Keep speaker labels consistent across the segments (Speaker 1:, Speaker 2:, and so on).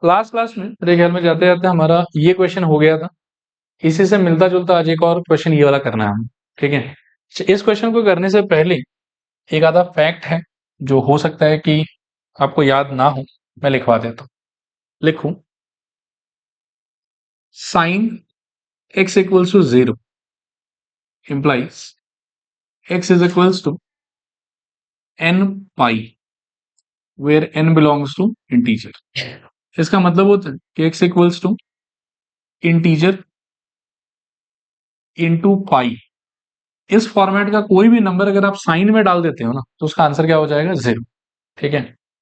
Speaker 1: Last class में मेरे ख्याल में जाते जाते हमारा ये क्वेश्चन हो गया था। इसी से मिलता जुलता आज एक और क्वेश्चन ये वाला करना है हमें। ठीक है, इस क्वेश्चन को करने से पहले एक आधा फैक्ट है जो हो सकता है कि आपको याद ना हो, मैं लिखवा देता हूँ। लिखूं, sine x equals to 0 implies x is equals to n pi where n belongs to integer। इसका मतलब होता है कि x equals to integer into pi. इस फॉर्मेट का कोई भी नंबर अगर आप साइन में डाल देते हो ना तो उसका आंसर क्या हो जाएगा? 0। ठीक है,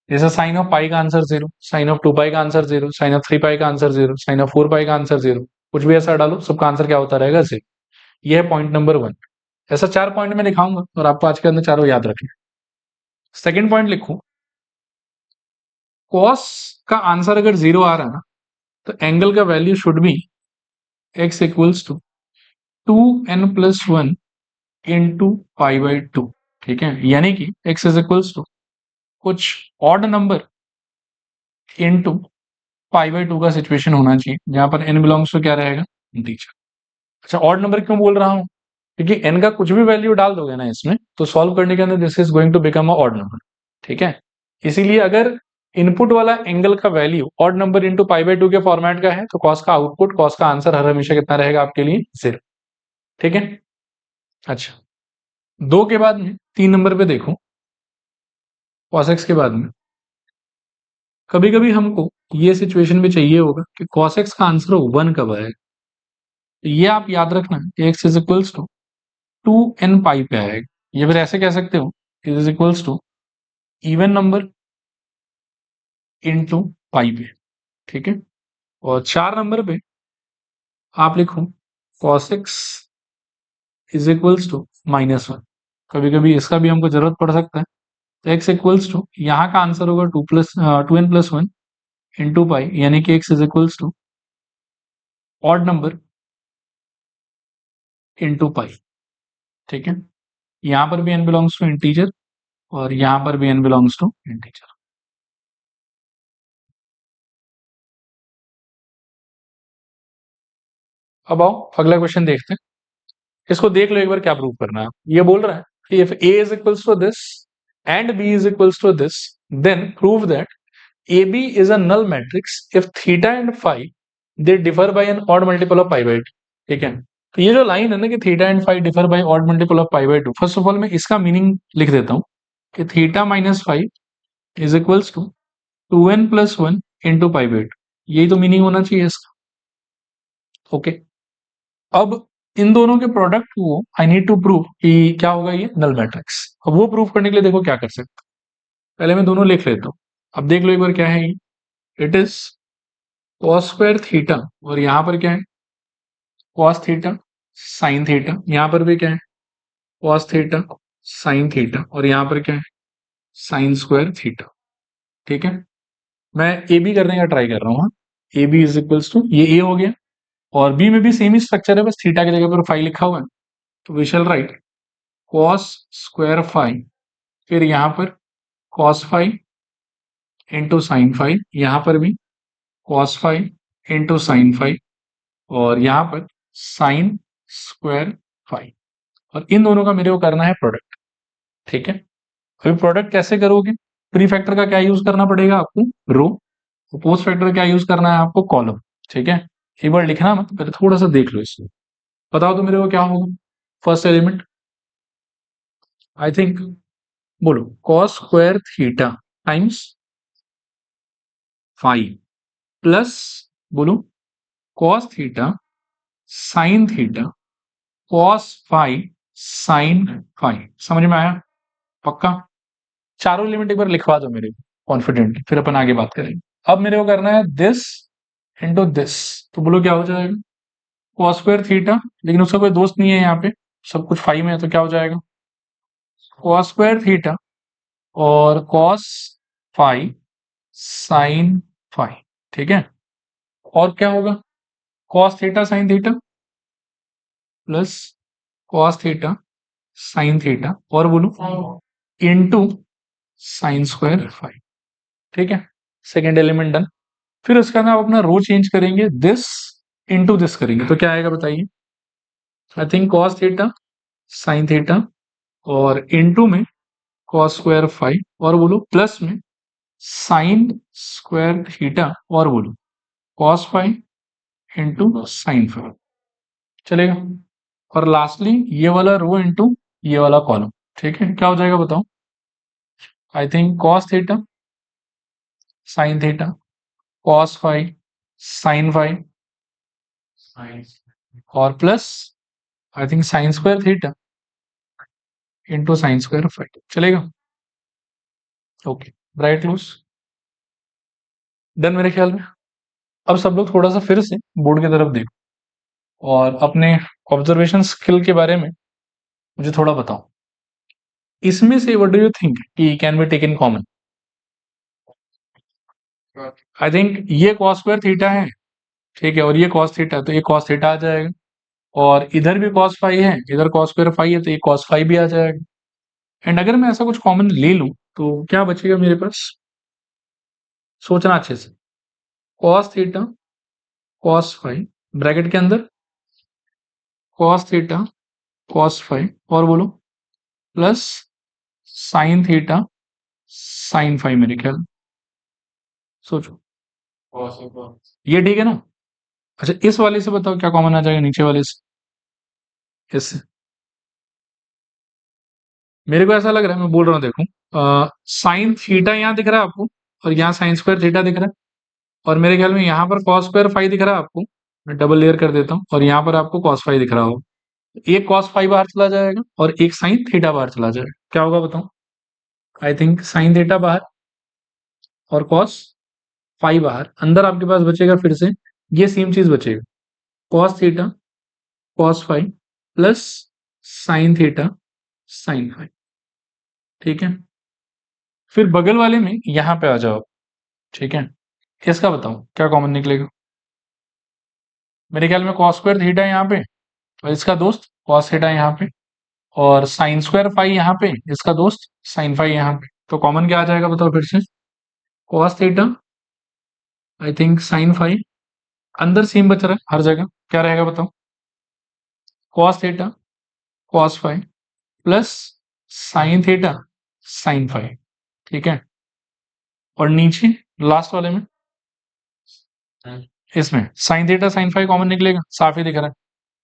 Speaker 1: जैसे साइन ऑफ पाई का आंसर 0, साइन ऑफ 2 पाई का आंसर 0, साइन ऑफ 3 पाई का आंसर 0, साइन ऑफ 4 पाई का आंसर 0। कुछ भी ऐसा डालो, सबका आंसर क्या होता रहेगा? 0। यह है पॉइंट नंबर 1। ऐसा 4 पॉइंट में लिखाऊंगा और आपको आज के अंदर चारों याद रखना। सेकंड पॉइंट लिखूं, कॉस का आंसर अगर 0 आ रहा है ना तो एंगल का value should be x equals to 2n+1 into pi by 2। ठीक है, यानी कि x इज इक्वल्स टू कुछ odd number into pi by 2 का सिचुएशन होना चाहिए जहां पर n बिलोंग्स टू क्या रहेगा? इंटीजर। अच्छा, ऑड नंबर क्यों बोल रहा हूं? क्योंकि n का कुछ भी वैल्यू डाल दोगे ना इसमें तो सॉल्व करने के अंदर this is going to become a odd number. ठीक है, इसीलिए अगर इनपुट वाला एंगल का value odd number into pi by 2 के फॉर्मेट का है तो कॉस का आउटपुट, कॉस का आंसर हर हमेशा कितना रहेगा आपके लिए? 0। ठीक है, अच्छा 2 के बाद में 3 नंबर पे देखो, कॉस एक्स के बाद में कभी कभी हमको ये सिचुएशन भी चाहिए होगा कि कॉस एक्स का आंसर 1 कब आएगा। तो ये आप याद रखना कि x is equals to 2n pi पे आएगा। ये फिर ऐसे कह सकते हो is equals to even number into pi पे। ठीक है, और 4 नंबर पे आप लिखो cos x is equals to -1। कभी कभी इसका भी हमको जरूरत पड़ सकता है तो x इक्वल्स टू यहाँ का आंसर होगा 2n+1 इंटू पाई, यानी कि x is equals to odd number into pi. ठीक है, यहाँ पर भी n बिलोंग्स टू इंटीजर और यहाँ पर भी n बिलोंग्स टू इंटीजर। अब आओ अगला क्वेश्चन देखते हैं। इसको देख लो एक बार क्या प्रूव करना है। ये बोल रहा है कि if a is equals to this and b is equals to this then prove that AB is a null matrix if theta and phi they differ by an odd multiple of pi by 2। ठीक है, तो ये जो line है ना कि theta and phi differ by odd multiple of pi by 2, first of all मैं इसका मीनिंग लिख देता हूं कि theta minus five is equals to 2n+1 into pi by 2। यही तो मीनिंग होना चाहिए इसका। ओके, अब इन दोनों के प्रोडक्ट को आई नीड टू प्रूव कि क्या होगा ये नल मैट्रिक्स। अब वो प्रूव करने के लिए देखो क्या कर सकते। पहले मैं दोनों लिख लेता हूं। अब देख लो एक बार क्या है ये। It is cos square theta और यहां पर क्या है? Cos theta sine theta. यहां पर भी क्या है? कॉस थीटा साइन थीटा और यहां पर क्या है? Sign square theta. ठीक है, मैं ए बी करने का ट्राई कर रहा हूँ। A B is equals to ये ए हो गया और बी में भी सेम ही स्ट्रक्चर है, बस थीटा की जगह पर फाई लिखा हुआ है। तो we shall write cos square phi, फिर यहां पर cos phi into sine phi, यहां पर भी cos phi into sine phi और यहां पर साइन स्क्वायर फाई। और इन दोनों का मेरे को करना है प्रोडक्ट। ठीक है, अभी प्रोडक्ट कैसे करोगे? प्री फैक्टर का क्या यूज करना पड़ेगा आपको? रो। पोस्ट फैक्टर क्या यूज करना है आपको? कॉलम। ठीक है, एक बार लिखना मत, पहले थोड़ा सा देख लो इसको। बताओ तो मेरे को क्या होगा? फर्स्ट एलिमेंट आई थिंक, बोलो cos square theta times five plus, बोलो cos theta sine theta cos five sine five. समझ में आया? पक्का? चारों एलिमेंट एक बार लिखवा दो मेरे को कॉन्फिडेंटली, फिर अपन आगे बात करेंगे। अब मेरे को करना है दिस इंटू दिस, तो बोलो क्या हो जाएगा? कॉस स्क्वायर थीटा, लेकिन उसका कोई दोस्त नहीं है यहाँ पे, सब कुछ फाइव में है, तो क्या हो जाएगा? कॉस स्क्वायर थीटा और कॉस फाइव साइन फाइव। ठीक है, और क्या होगा? Cos theta sine theta plus cos theta sine theta और बोलो इनटू साइन स्क्वायर फाइव। ठीक है, सेकेंड एलिमेंट डन। फिर उसके अंदर आप अपना रो चेंज करेंगे, दिस इनटू दिस करेंगे, तो क्या आएगा बताइए? आई think cos theta sine theta और इनटू में कॉस स्क्वायर फाइव और बोलो प्लस में साइन स्क्वायर थीटा और बोलो cos five into sine five, चलेगा? और लास्टली ये वाला रो इंटू ये वाला कॉलम, ठीक है? क्या हो जाएगा बताओ? I think cos theta sine theta cos five sine five और plus I think sine square theta into sine square five, चलेगा? ओके, ब्राइट लूज डन मेरे ख्याल में। अब सब लोग थोड़ा सा फिर से बोर्ड की तरफ देखो और अपने ऑब्जर्वेशन स्किल के बारे में मुझे थोड़ा बताओ। इसमें से व्हाट डू यू थिंक कि can be taken common? I think ये कॉस स्क्वायर थीटा है, ठीक है, और ये कॉस थीटा, तो ये कॉस थीटा आ जाएगा। और इधर भी कॉस फाइव है, इधर कॉस स्क्वायर फाइव है, तो ये कॉस फाइव भी आ जाएगा। एंड अगर मैं ऐसा कुछ कॉमन ले लूं तो क्या बचेगा मेरे पास? सोचना अच्छे से। Cos theta cos five bracket के अंदर कॉस थीटा कॉस फाइव और बोलो plus sine theta sine five, मेरे ख्याल। सोचो, ये ठीक है ना? अच्छा, इस वाले से बताओ क्या कॉमन आ जाएगा नीचे वाले से? इससे मेरे को ऐसा लग रहा है, मैं बोल रहा हूँ देखो, साइन थीटा यहाँ दिख रहा है आपको और यहाँ साइन स्क्वायर थीटा दिख रहा है, और मेरे ख्याल में यहाँ पर कॉस स्क्वायर फाइव दिख रहा है आपको। मैं डबल लेयर कर देता हूँ और यहाँ पर आपको कॉस फाइव दिख रहा होगा। एक कॉस फाइव बाहर चला जाएगा और एक साइन थीटा बाहर चला जाएगा, क्या होगा बताओ? आई थिंक साइन थीटा बाहर और कॉस फाइव बाहर, अंदर आपके पास बचेगा फिर से ये सेम चीज बचेगा, cos theta cos five plus sine theta sine five, ठीक है? फिर बगल वाले में यहाँ पे आ जाओ, ठीक है? इसका बताओ क्या कॉमन निकलेगा? मेरे ख्याल में कॉस स्क्वायर थीटा यहाँ पे और इसका दोस्त कॉस थीटा यहाँ पे, और साइन स्क्वायर फाइव यहाँ पे, इसका दोस्त साइन फाइव यहाँ पे, तो कॉमन क्या आ जाएगा बताओ फिर से? Cos theta I think sine five, अंदर सेम बच रहा है हर जगह, क्या रहेगा बताओ? Cos theta cos five plus sine theta sine five, ठीक है? और नीचे लास्ट वाले में इसमें sine theta sine five common निकलेगा, साफ ही दिख रहा है।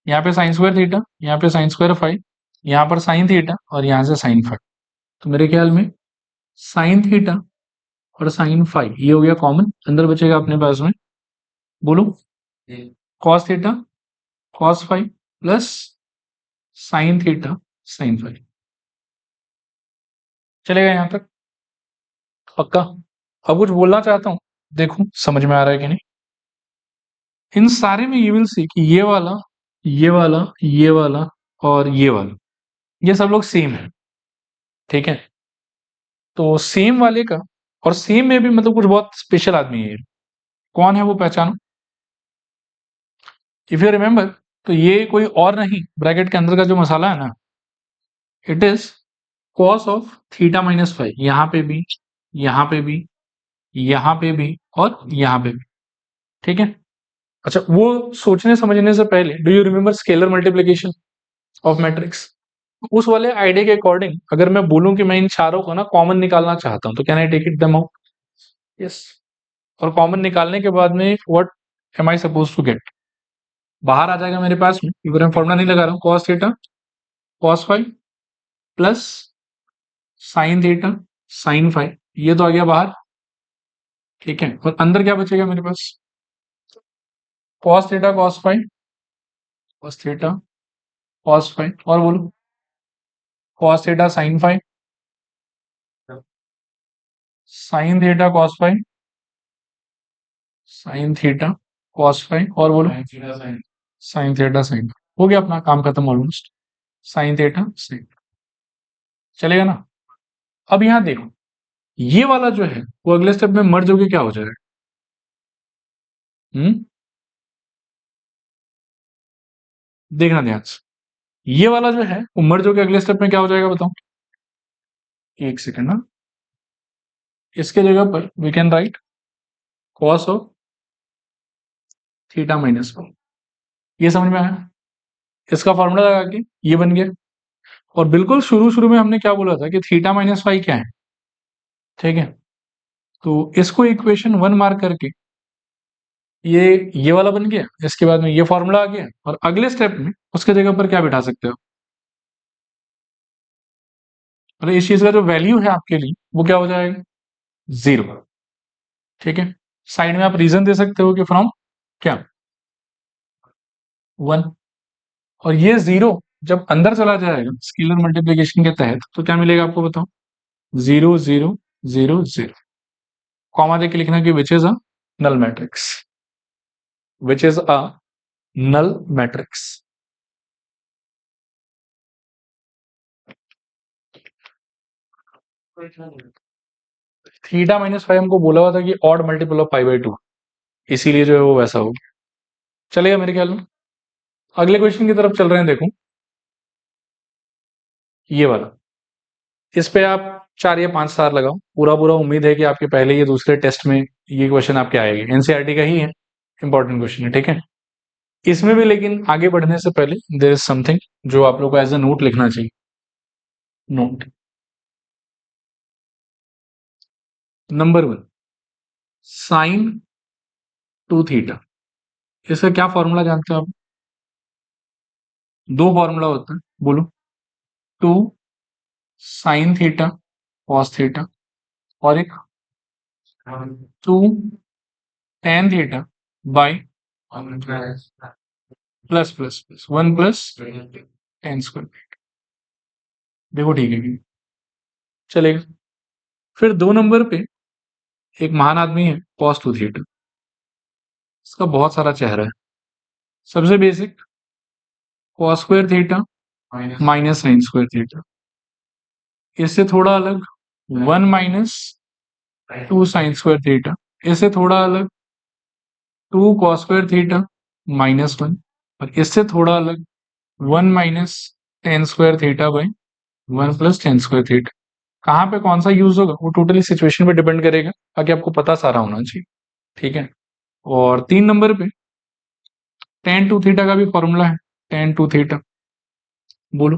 Speaker 1: यहाँ पे साइन स्क्वायर थीटा, यहाँ पे साइन स्क्वायर फाइव, यहाँ पर साइन थीटा और यहाँ से साइन फाइव, तो मेरे ख्याल में साइन थीटा और साइन फाइव ये हो गया कॉमन, अंदर बचेगा अपने पास में बोलो cos theta cos five plus sine theta sine five, चलेगा यहाँ तक? पक्का? अब कुछ बोलना चाहता हूँ, देखो समझ में आ रहा है कि नहीं? इन सारे में यू विल सी कि ये वाला ये वाला ये वाला और ये वाला ये सब लोग सेम है, ठीक है? तो सेम वाले का और सेम में भी मतलब कुछ बहुत स्पेशल आदमी है ये। कौन है वो पहचानो? इफ यू रिमेंबर, तो ये कोई और नहीं, ब्रैकेट के अंदर का जो मसाला है ना, it is cos of theta minus five, यहाँ पे भी यहाँ पे भी यहाँ पे भी और यहाँ पे भी, ठीक है? अच्छा, वो सोचने समझने से पहले do you remember scalar multiplication of matrix? उस वाले आइडिया के अकॉर्डिंग अगर मैं बोलूं कि मैं इन चारों को ना कॉमन निकालना चाहता हूं, तो can I take it them out? Yes. और कॉमन निकालने के बाद में what am I suppose to get? बाहर आ जाएगा मेरे पास में, इधर मैं फॉर्मुला नहीं लगा रहा हूँ, cos theta cos five plus sine theta sine five, ये तो आ गया बाहर, ठीक है? और अंदर क्या बचेगा मेरे पास? Cos theta cos five cos theta cos five और बोलो cos theta sine five sine theta cos five sine theta cos five और बोलो साइन थीटा साइन, हो गया अपना काम खत्म ऑलमोस्ट, साइन थीटा साइन, चलेगा ना? अब यहाँ देखो, ये वाला जो है वो अगले स्टेप में मर्ज होके क्या हो जाएगा? देखना ध्यान से, ये वाला जो है वो मर्ज होके अगले स्टेप में क्या हो जाएगा बताओ? एक सेकंड ना, इसके जगह पर we can write cos of theta minus five. ये समझ में आया? इसका फॉर्मूला लगा के ये बन गया। और बिल्कुल शुरू शुरू में हमने क्या बोला था कि थीटा माइनस फाइव क्या है, ठीक है। तो इसको इक्वेशन 1 मार्क करके ये वाला बन गया। इसके बाद में ये फॉर्मूला आ गया और अगले स्टेप में उसके जगह पर क्या बिठा सकते हो, मतलब इस चीज का जो वैल्यू है आपके लिए वो क्या हो जाएगा, 0, ठीक है। साइड में आप रीजन दे सकते हो कि फ्रॉम क्या 1। और ये 0 जब अंदर चला जाएगा स्केलर मल्टीप्लिकेशन के तहत तो क्या मिलेगा आपको बताओ, 0 0 0 0। कॉमा देके लिखना कि which is a null matrix, which is a null matrix. Theta minus five हमको बोला हुआ था कि odd multiple of pi by two, इसीलिए जो है वो वैसा हो गया। चलेगा मेरे ख्याल में। अगले क्वेश्चन की तरफ चल रहे हैं, देखो ये वाला। इस पे आप 4 या 5 स्टार लगाओ। पूरा पूरा उम्मीद है कि आपके पहले या दूसरे टेस्ट में ये क्वेश्चन आपके आएंगे। एनसीईआरटी का ही है, इंपॉर्टेंट क्वेश्चन है, ठीक है। इसमें भी लेकिन आगे बढ़ने से पहले देयर इज समथिंग जो आप लोग को एज अ नोट लिखना चाहिए। Note number 1, sine 2 theta. इसका क्या फॉर्मूला जानते हो आप? दो फॉर्मूला होता है, बोलो। 2 साइन थीटा कॉस थीटा और एक 2 tan theta by plus plus plus 1 plus ten square. देखो ठीक है कि चलेगा। फिर 2 नंबर पे एक महान आदमी है कॉस 2 थीटा। इसका बहुत सारा चेहरा है। सबसे basic cos square theta minus sign square theta. इससे थोड़ा अलग 1 माइनस 2 साइन स्क्वायर थीटा। इससे थोड़ा अलग 2 कॉस स्क्वायर थीटा माइनस 1। और इससे थोड़ा अलग 1 minus ten square theta by 1 plus ten square theta. कहाँ पे कौन सा यूज होगा वो टोटली सिचुएशन पे डिपेंड करेगा, ताकि आपको पता सारा होना चाहिए, ठीक है। और 3 नंबर पे tan 2 थीटा का भी फॉर्मूला है। tan 2 थीटा बोलो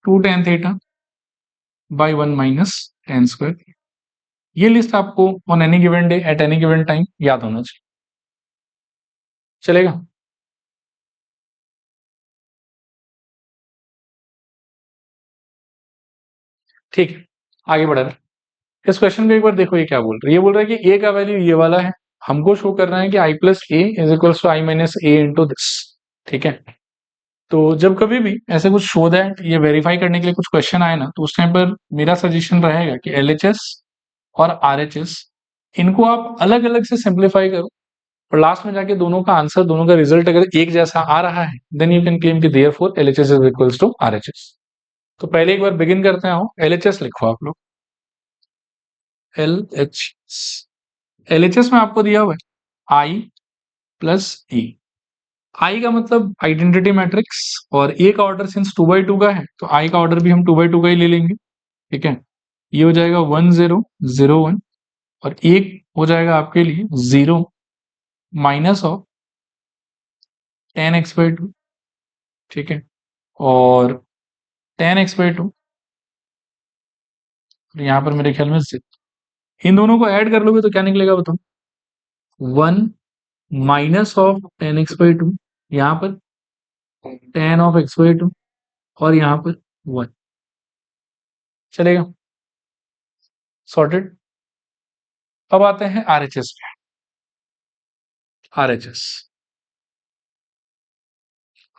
Speaker 1: 2 tan theta by 1 minus ten square. ये लिस्ट आपको on any given day at any given time याद होना चाहिए। चलेगा? ठीक है, आगे बढ़ रहे हैं। इस क्वेश्चन को एक बार देखो, ये क्या बोल रहा है। ये बोल रहा है कि a का वैल्यू ये वाला है। हमको शो करना है कि i plus A is equals to I minus A into this, ठीक है। तो जब कभी भी ऐसे कुछ शो दैट ये वेरीफाई करने के लिए कुछ क्वेश्चन आए ना, तो उस टाइम पर मेरा सजेशन रहेगा कि एलएचएस और आरएचएस इनको आप अलग अलग से सिंप्लीफाई करो और लास्ट में जाके दोनों का आंसर, दोनों का रिजल्ट अगर एक जैसा आ रहा है, देन यू कैन क्लेम कि therefore LHS is equals to RHS. तो पहले एक बार बिगिन करते हैं, एलएचएस लिखो आप लोग। एलएचएस, एलएचएस में आपको दिया हुआ है आई प्लस ए। आई का मतलब आइडेंटिटी मैट्रिक्स, और ए का ऑर्डर सिंस 2x2 का है तो आई का ऑर्डर भी हम 2x2 का ही ले लेंगे, ठीक है। ये हो जाएगा 1 0 0 1 और एक हो जाएगा आपके लिए 0 minus of ten x by two, ठीक है। और टेन एक्स बाई टू यहाँ पर मेरे ख्याल में इन दोनों को ऐड कर लोगे तो क्या निकलेगा बताओ, 1 minus of ten x by two, यहाँ पर ten of x by two और यहाँ पर 1। चलेगा? सॉर्टेड। अब आते हैं आरएचएस पे। आरएचएस,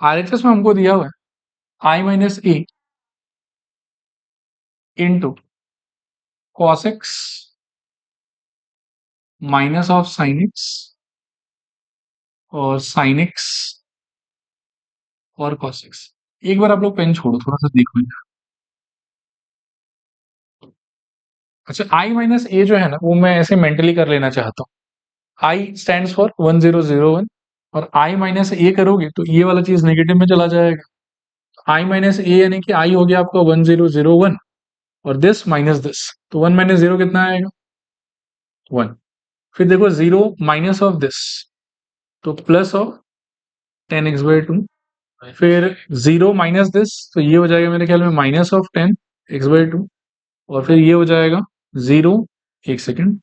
Speaker 1: आरएचएस में हमको दिया हुआ है I minus A into cos x minus of sine x और साइन एक्स और कॉस एक्स। एक बार आप लोग पेन छोड़ो, थोड़ा सा देखो इधर। अच्छा, आई माइनस ए जो है ना वो मैं ऐसे मेंटली कर लेना चाहता हूँ। आई स्टैंड्स फॉर 1001 और आई माइनस ए करोगे तो ये वाला चीज नेगेटिव में चला जाएगा। आई माइनस ए यानी कि आई हो गया आपका 1001 और दिस माइनस दिस, तो 1 माइनस 0 कितना आएगा, 1। फिर देखो 0 माइनस ऑफ दिस तो प्लस ऑफ 10x/2, फिर 0 माइनस दिस, तो ये हो जाएगा मेरे ख्याल में माइनस ऑफ 10x/2, और फिर ये हो जाएगा 0, एक सेकेंड,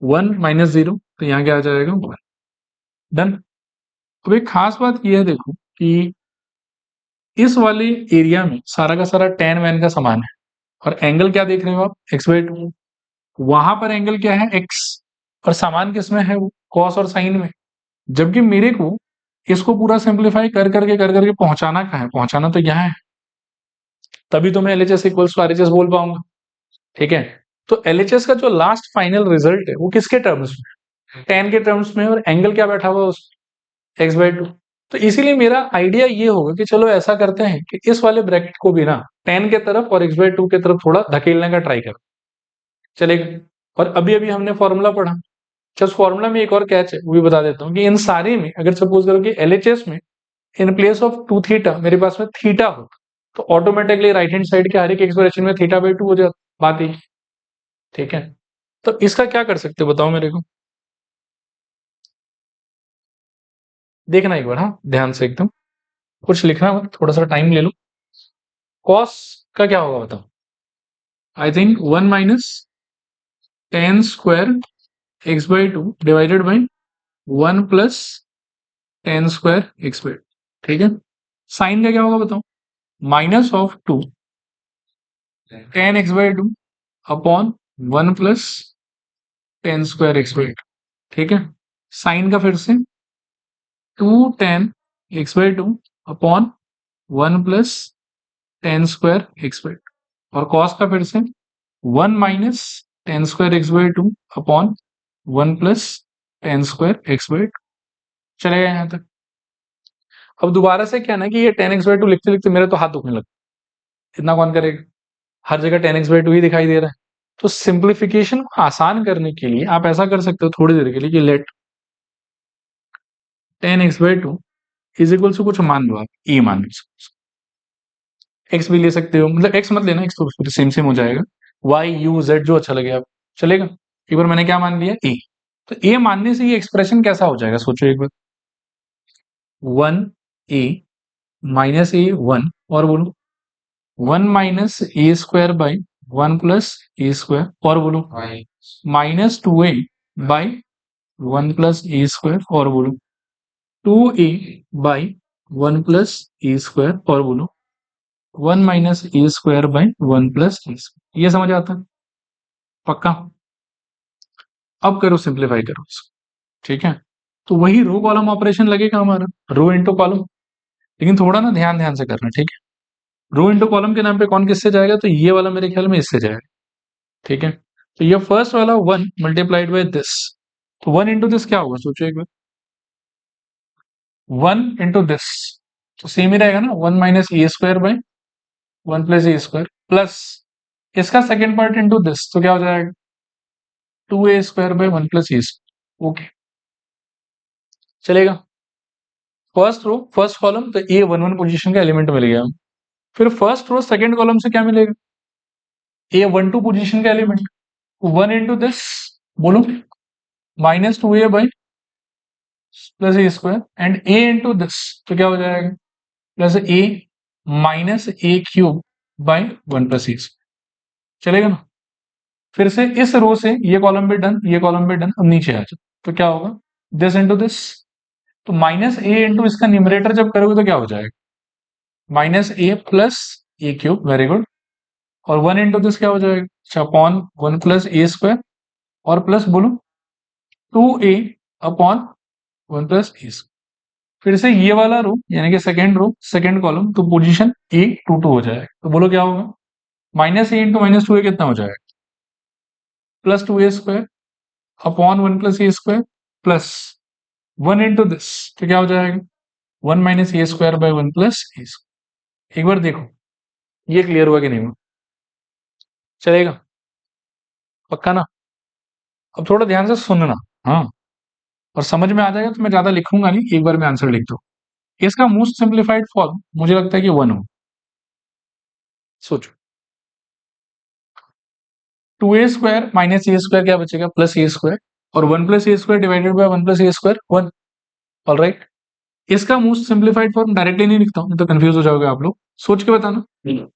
Speaker 1: 1 माइनस 0, तो यहाँ क्या आ जाएगा 1। डन। अब एक खास बात ये है देखो कि इस वाले एरिया में सारा का सारा tan वैन का समान है, और एंगल क्या देख रहे हो आप, x/2। वहां पर एंगल क्या है, x, और समान किसमें है वो, कॉस और साइन में। जबकि मेरे को इसको पूरा सिंप्लीफाई कर करके पहुंचाना कहाँ है, पहुंचाना तो यहाँ है, तभी तो मैं LHS इक्वल्स टू RHS बोल पाऊंगा। ठीक है, तो LHS का जो लास्ट फाइनल रिजल्ट है वो किसके टर्म्स में, tan के टर्म्स में, और एंगल क्या बैठा हुआ उस x/2। तो इसीलिए मेरा आइडिया ये होगा कि चलो ऐसा करते हैं कि इस वाले ब्रैकेट को भी ना tan के तरफ और x/2 के तरफ थोड़ा धकेलने का ट्राई करो, चलेगा। और अभी अभी हमने फॉर्मूला पढ़ा, जस्ट फॉर्मूला में एक और कैच है, वो भी बता देता हूँ कि इन सारे में अगर सपोज करो कि LHS में इन प्लेस ऑफ 2 थीटा मेरे पास में थीटा हो, तो ऑटोमेटिकली राइट हैंड साइड के हर एक एक्सप्रेशन में θ/2 हो जाता, बात ही। ठीक है, तो इसका क्या कर सकते हो बताओ मेरे को, देखना एक बार, हाँ ध्यान से एकदम, कुछ लिखना मत, थोड़ा सा टाइम ले लो। कॉस का क्या होगा बताओ, I think 1 minus tan square x/2 divided by 1 plus tan square x/2। ठीक है, साइन का क्या होगा बताओ, minus of 2 tan x/2 upon 1 plus tan square x/2। ठीक है, साइन का फिर से 2 tan x/2 upon 1 plus tan square x/2, और कॉस का फिर से 1 minus tan square x/2 upon 1 plus tan square x/2। चलेगा यहाँ तक। अब दोबारा से क्या ना कि ये tan x/2 लिखते लिखते मेरे तो हाथ दुखने लगा, इतना कौन करेगा, हर जगह tan x/2 ही दिखाई दे रहा है। तो सिंप्लीफिकेशन को आसान करने के लिए आप ऐसा कर सकते हो थोड़ी देर के लिए कि let tan x/2 is equal to कुछ मान लो आप, e मान लो, x भी ले सकते हो, मतलब x मत लेना, x तो सेम सेम हो जाएगा, y u z जो अच्छा लगे आप, चलेगा। एक बार मैंने क्या मान लिया, a, तो a मानने से ये एक्सप्रेशन कैसा हो जाएगा सोचो एक बार, 1a माइनस a 1, और बोलो 1 minus A square by 1 plus A square, और बोलो minus 2a by 1 plus A square, और बोलो 2a by 1 plus A square, और बोलो 1 minus A square by 1 plus A square. ये समझ आता है पक्का। अब करो, सिंप्लीफाई करो इसको। ठीक है, तो वही रो कॉलम ऑपरेशन लगेगा हमारा, रो इंटू कॉलम, लेकिन थोड़ा ना ध्यान ध्यान से करना। ठीक है, रो इंटू कॉलम के नाम पे कौन किससे जाएगा, तो ये वाला मेरे ख्याल में इससे जाएगा। ठीक है, तो ये फर्स्ट वाला 1 मल्टीप्लाइड बाय दिस, तो 1 इंटू दिस क्या होगा सोचो एक बार, 1 इंटू दिस, तो सेम ही रहेगा ना, 1 minus A square by 1 plus A square, plus इसका सेकेंड पार्ट इंटू दिस, तो क्या हो जाएगा 2a square by 1 plus A square. Okay, चलेगा। फर्स्ट रो फर्स्ट कॉलम, तो ए 1 1 पोजीशन का एलिमेंट मिल गया। फिर फर्स्ट रो सेकंड कॉलम से क्या मिलेगा, ए 1 2 पोजीशन का एलिमेंट, 1 इंटू दिस, बोलो minus 2a by plus A square, and A into this, तो क्या हो जाएगा plus A minus A cube by 1 plus A. चलेगा ना। फिर से इस रो से ये कॉलम भी डन, ये कॉलम भी डन, अब नीचे आ जाओ, तो क्या होगा दिस इंटू दिस, तो माइनस ए इंटू इसका न्यूमरेटर जब करोगे तो क्या हो जाएगा माइनस ए प्लस ए क्यूब, वेरी गुड, और 1 इंटू दिस क्या हो जाएगा, अच्छा अपॉन 1 प्लस ए स्क्वायर, और प्लस बोलो 2a अपॉन 1 प्लस ए। फिर से ये वाला रो यानी कि सेकेंड रो सेकेंड कॉलम, तो पोजीशन ए 2 2 हो जाएगा, तो बोलो क्या होगा minus A into minus 2a कितना हो जाएगा plus 2a square upon 1 plus A square, plus 1 into this, तो क्या हो जाएगा 1 minus A square by 1 plus A square. एक बार देखो ये क्लियर हुआ कि नहीं हुआ, चलेगा पक्का ना। अब थोड़ा ध्यान से सुनना, हाँ, और समझ में आ जाएगा तो मैं ज्यादा लिखूंगा नहीं, एक बार में आंसर लिख दो। इसका मोस्ट सिंप्लीफाइड फॉर्म मुझे लगता है कि 1 हो, सोचो 2a स्क्वायर माइनस ए स्क्वायर क्या बचेगा प्लस ए स्क्वायर, और 1 plus A square divided by 1 plus A square 1, alright, इसका मोस्ट सिंप्लीफाइड फॉर्म डायरेक्टली नहीं लिखता हूं, नहीं तो कंफ्यूज हो जाओगे आप लोग, सोच के बताना।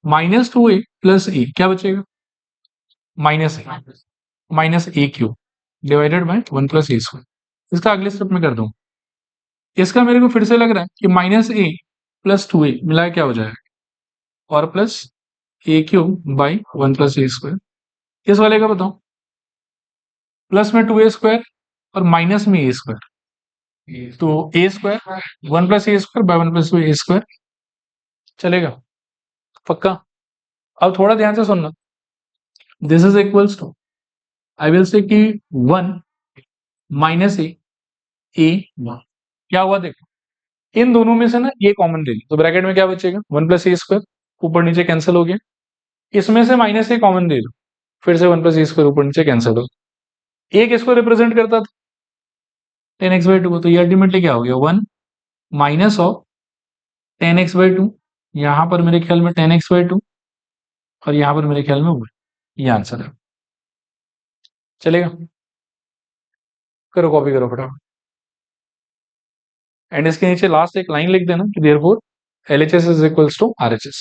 Speaker 1: -2a प्लस ए क्या बचेगा, minus A cube divided by 1 plus A square. इसका अगले स्टेप में कर दूं, इसका मेरे को फिर से लग रहा है कि -a प्लस 2a मिला क्या हो जाएगा, और plus A cube by 1 plus A square. इस वाले का बताओ, प्लस में 2a स्क्वायर और माइनस में ए स्क्वायर, तो A square 1 plus A square by 1 plus A square चलेगा, पक्का। अब थोड़ा ध्यान से सुनना, this is equals to, I will say कि 1 माइनस ए क्या हुआ देखो, इन दोनों में से ना ये कॉमन ले ली तो ब्रैकेट में क्या बचेगा, 1 प्लस ए स्क्वायर, ऊपर नीचे कैंसिल हो गया। इसमें से माइनस ए कॉमन ले लो, फिर से 1 प्लस ए स्क्वायर ऊपर नीचे कैंसिल हो, एक इसको रिप्रेजेंट करता था 10x/2, तो ये अल्टीमेटली क्या हो गया, 1 माइनस ऑफ 10x/2, यहां पर मेरे ख्याल में 10x/2 और यहां पर मेरे ख्याल में 1, ये आंसर है। चलेगा, करो कॉपी करो फटाफट, एंड इसके नीचे लास्ट एक लाइन लिख देना कि therefore LHS is equals to RHS।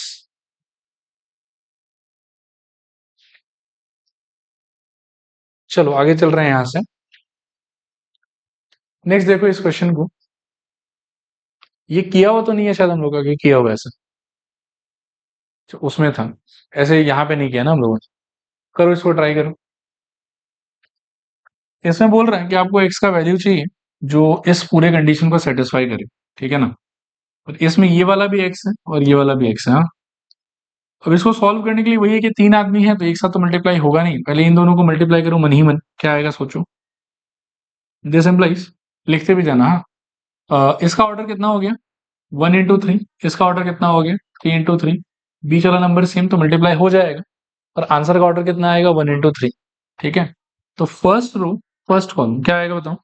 Speaker 1: चलो आगे चल रहे हैं यहां से, नेक्स्ट देखो इस क्वेश्चन को, ये किया हुआ तो नहीं है शायद हम लोग का, किया हुआ ऐसे तो उसमें था, ऐसे यहाँ पे नहीं किया ना हम लोगों ने, करो इसको ट्राई करो। इसमें बोल रहा है कि आपको x का वैल्यू चाहिए जो इस पूरे कंडीशन को सेटिस्फाई करे, ठीक है ना, और इसमें ये वाला भी x है और ये वाला भी x है। हाँ, अब इसको सॉल्व करने के लिए वही है कि 3 आदमी है तो एक साथ तो मल्टीप्लाई होगा नहीं, पहले इन दोनों को मल्टीप्लाई करो मन ही मन, क्या आएगा सोचो, दिस इम्प्लाइज, लिखते भी जाना। हाँ, इसका ऑर्डर कितना हो गया 1 इंटू 3, इसका ऑर्डर कितना हो गया 3 इंटू 3, बीच वाला नंबर सेम तो मल्टीप्लाई हो जाएगा, और आंसर का ऑर्डर कितना आएगा 1 इंटू 3, ठीक है। तो फर्स्ट रो फर्स्ट कॉलम क्या आएगा बताओ,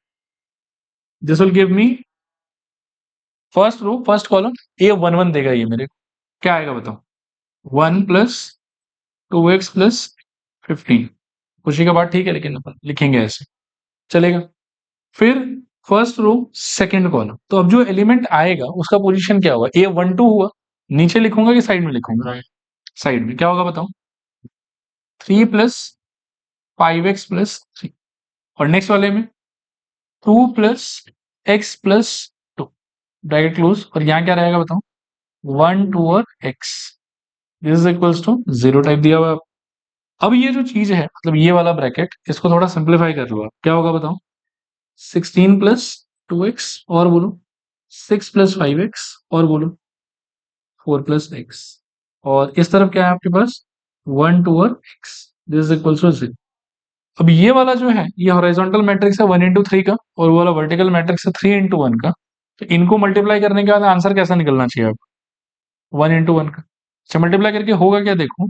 Speaker 1: this will give me first row first column, A 1 1 देगा ये मेरे को, क्या आएगा बताओ, 1 प्लस 2x प्लस 15, खुशी का बात, ठीक है, लेकिन अपन लिखेंगे ऐसे चलेगा। फिर फर्स्ट रो सेकंड कॉलम, तो अब जो एलिमेंट आएगा उसका पोजीशन क्या होगा, A12 हुआ, नीचे लिखूंगा कि साइड में लिखूंगा, साइड में क्या होगा बताओ, 3 प्लस 5x प्लस 3, और नेक्स्ट वाले में 2 plus x plus 2 bracket close, और यहाँ क्या रहेगा बताओ, 1 2 और x, this is equals to 0 type दिया हुआ है। अब ये जो चीज है मतलब ये वाला ब्रैकेट, इसको थोड़ा सिंप्लीफाई कर लो आप, क्या होगा बताओ, 16 प्लस 2x और बोलो 6 प्लस 5x और बोलो 4 प्लस x, और इस तरफ क्या है आपके पास 1 2 और x, this is equals to 0। अब ये वाला जो है ये हॉरिजॉन्टल मैट्रिक्स है 1 इंटू 3 का, और वो वाला वर्टिकल मैट्रिक्स है 3 इंटू 1 का, तो इनको मल्टीप्लाई करने के बाद आंसर कैसा निकलना चाहिए आपको 1 इंटू 1 का। अच्छा मल्टीप्लाई करके होगा क्या देखो,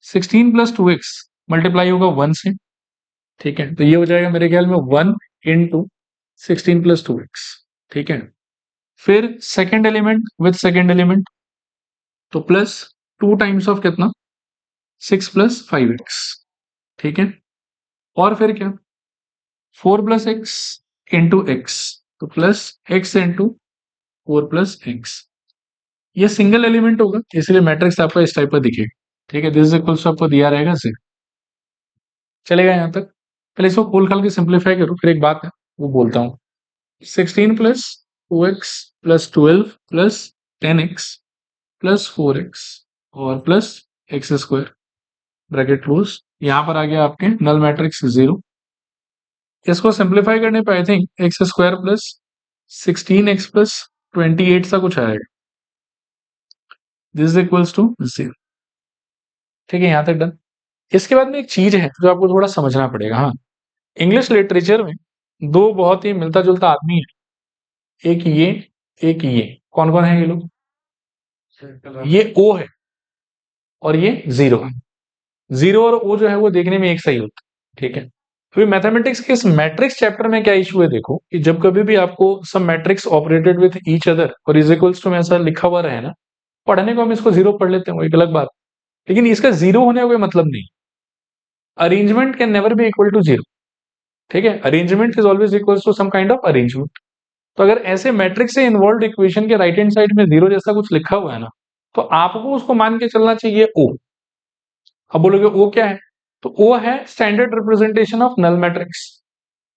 Speaker 1: 16 प्लस 2x मल्टीप्लाई होगा 1 से, ठीक है, तो ये हो जाएगा मेरे ख्याल में 1 इंटू 16 प्लस 2x, ठीक है। फिर second element with second element, तो प्लस 2 टाइम्स ऑफ कितना 6 प्लस 5x, ठीक है, और फिर क्या 4 प्लस एक्स इंटू एक्स, तो plus x into 4 plus x, ये सिंगल एलिमेंट होगा इसलिए मैट्रिक्स आपका इस टाइप का दिखेगा, ठीक है, दिस इज इक्वल्स टू आपको दिया रहेगा 0। चलेगा यहाँ तक, पहले इसको खोल खाल के सिंप्लीफाई करो, फिर एक बात है वो बोलता हूँ, 16 plus 2x plus 12 plus 10x plus 4x और plus x square bracket close, यहाँ पर आ गया आपके नल मैट्रिक्स 0। इसको सिंप्लीफाई करने पे I think x square plus 16x plus 28 सा कुछ आएगा, दिस इज इक्वल्स टू 0, ठीक है, यहां तक डन। इसके बाद में एक चीज है जो आपको थोड़ा समझना पड़ेगा। हाँ, इंग्लिश लिटरेचर में दो बहुत ही मिलता जुलता आदमी है, एक ये कौन कौन है ये लोग, ये ओ है और ये 0 है, 0 और ओ जो है वो देखने में एक सही होता है, ठीक है। फिर मैथमेटिक्स के इस मैट्रिक्स चैप्टर में क्या इशू है देखो, कि जब कभी भी आपको some matrix operated with each other और इज इक्वल्स टू में ऐसा लिखा हुआ रहे ना, पढ़ने को हम इसको 0 पढ़ लेते हैं, वो एक अलग बात, लेकिन इसका 0 होने का कोई मतलब नहीं, arrangement can never be equal to 0, ठीक है, arrangement is always equal to some kind of arrangement. तो अगर ऐसे मैट्रिक्स से इन्वॉल्व इक्वेशन के राइट हैंड साइड में जीरो जैसा कुछ लिखा हुआ है ना, तो आपको उसको मान के चलना चाहिए ओ। अब बोलोगे ओ क्या है, तो ओ है standard representation of null matrix.